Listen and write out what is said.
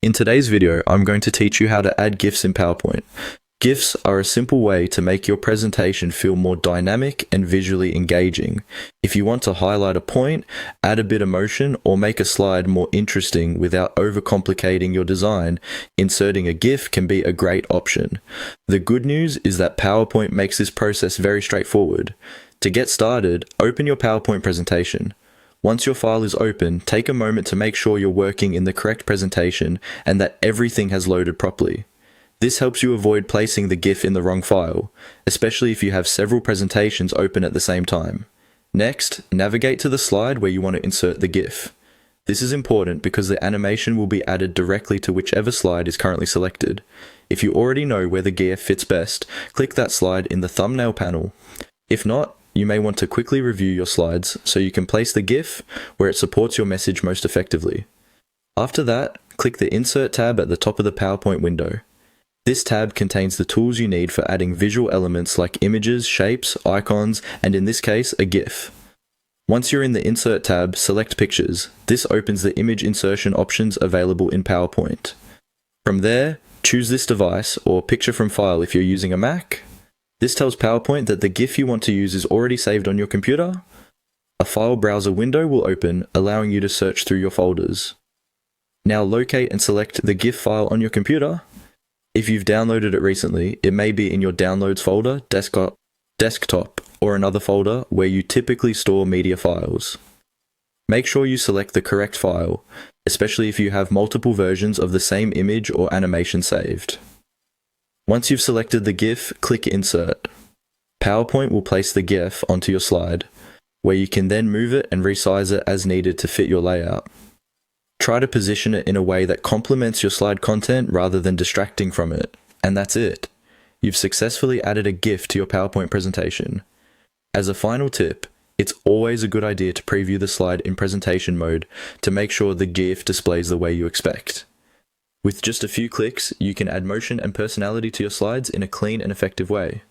In today's video, I'm going to teach you how to add GIFs in PowerPoint. GIFs are a simple way to make your presentation feel more dynamic and visually engaging. If you want to highlight a point, add a bit of motion, or make a slide more interesting without overcomplicating your design, inserting a GIF can be a great option. The good news is that PowerPoint makes this process very straightforward. To get started, open your PowerPoint presentation. Once your file is open, take a moment to make sure you're working in the correct presentation and that everything has loaded properly. This helps you avoid placing the GIF in the wrong file, especially if you have several presentations open at the same time. Next, navigate to the slide where you want to insert the GIF. This is important because the animation will be added directly to whichever slide is currently selected. If you already know where the GIF fits best, click that slide in the thumbnail panel. If not, you may want to quickly review your slides so you can place the GIF where it supports your message most effectively. After that, click the Insert tab at the top of the PowerPoint window. This tab contains the tools you need for adding visual elements like images, shapes, icons, and in this case, a GIF. Once you're in the Insert tab, select Pictures. This opens the image insertion options available in PowerPoint. From there, choose this device or picture from file if you're using a Mac. This tells PowerPoint that the GIF you want to use is already saved on your computer. A file browser window will open, allowing you to search through your folders. Now locate and select the GIF file on your computer. If you've downloaded it recently, it may be in your Downloads folder, desktop, or another folder where you typically store media files. Make sure you select the correct file, especially if you have multiple versions of the same image or animation saved. Once you've selected the GIF, click Insert. PowerPoint will place the GIF onto your slide, where you can then move it and resize it as needed to fit your layout. Try to position it in a way that complements your slide content rather than distracting from it. And that's it. You've successfully added a GIF to your PowerPoint presentation. As a final tip, it's always a good idea to preview the slide in presentation mode to make sure the GIF displays the way you expect. With just a few clicks, you can add motion and personality to your slides in a clean and effective way.